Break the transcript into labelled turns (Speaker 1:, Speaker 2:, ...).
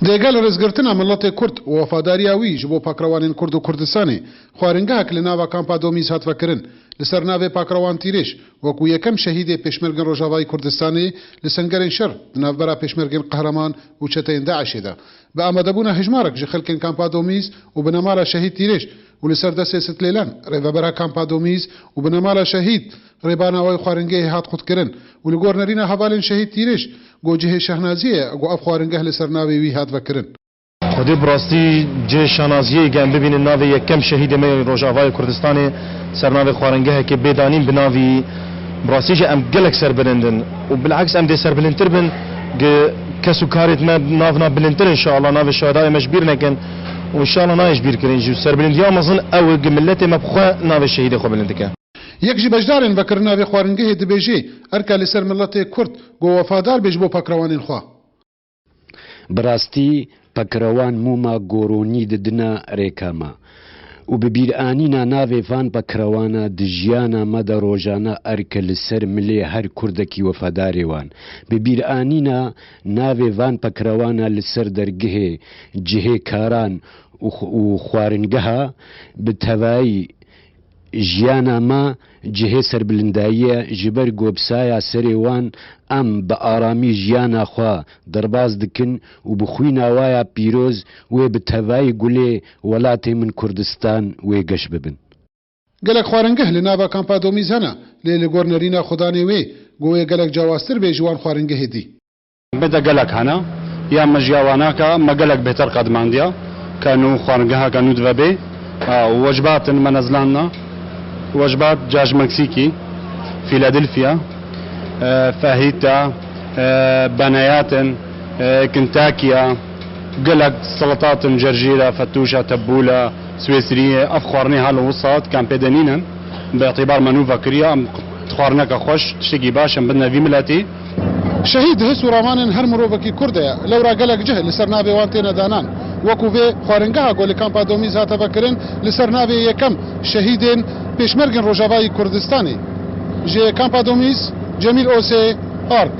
Speaker 1: دێگەل ڕێزگرتنە مڵەتێ کورد و وەفاداریاوی ji بۆ پاکڕەوانên کورد و کوردستانê خواringehek li nava kampa Domîz hat vekirin li ser navê pakrewan tîrêj wekû yekem şehîdê Pêşmergên Rojavayê Kurdistanê li sengerên şer di navbera Pêşmergên Qehreman û çeteyên Daişê de bi amedebûna hejmarek ji xelkên kampa Domîz û bi nemala şehîd tîrêj û li ser destê Sitlêlan rêvebera kampa Domîz û bi nemala şehîd rêbana wê xwaringehê hat xwedkirin û li gor nerîna hevalên şehîd tîrêj گوجه شهنازیه گو اف خوارنگه لسرناوی وی هات وکرن
Speaker 2: خودی براستی جه شهنازیه گم ببینن ناوی یکم شهید می روجاوای کردستان سرناوی خوارنگه که بدانیم بناوی براستی جه ام گلک سر بلندن و بالعکس ام دی سر بلندتر بن کسو کارت ما نافنا بلندتر ان شاء الله ناوی شهدای مجبیر نکن و ان شاء الله نایش بیر کرین جو سر بلندیا مزن او ملت مبخوا ناوی شهید خو بلندکه
Speaker 1: یک جی بجدارن وکرناوی خوارنگه دبیجی ارکا لسر ملت کرد گو وفادار بیج بو پکروانین خوا
Speaker 3: براستی پکروان موما گورونی ددنا ریکاما و ببیرانینا ناوی فان پکروانا دجیانا مدا روجانا ارکا لسر ملی هر کردکی وفاداری وان ببیرانینا ناوی فان پکروانا لسر درگه جهه کاران و خوارنگه بتوایی جیانا ما جهه سربلنداییه جبر گوبسایا سریوان ام با آرامی جیانا خوا درباز دکن و بخوینا وایا پیروز و بتوای گله ولاتی من کردستان و گش ببن
Speaker 1: گلک خوارنگه لناوا کامپا دومیز هنا لیل گورنرینا خدانی وی گوی گلک جواستر به جوان خوارنگه دی
Speaker 4: بدا گلک هنا یا مجیاوانا کا مگلک بهتر قدماندیا کانو خوارنگه کانو دوبه وجبات منزلاننا وجبات دجاج مكسيكي فيلادلفيا فاهيتا بنايات كنتاكيا قلق سلطات جرجيرة فتوشة تبولة سويسرية أفخورني هالوسط كان بدنينا باعتبار منوفا كريا تخورنا كخوش تشتكي باشا بدنا في ملاتي
Speaker 1: شهيد هسو رامان هر مروفكي كرديا لو را قلق جهل لسرنابي وانتين دانان وكوفي خورنگها گول کامپا دومیز هات فکرن لسرنابي یکم شهیدین پێشمەرگن ڕۆژاوای کوردستانی جێ کامپا دومیز جەمیل ئۆسێ ئارک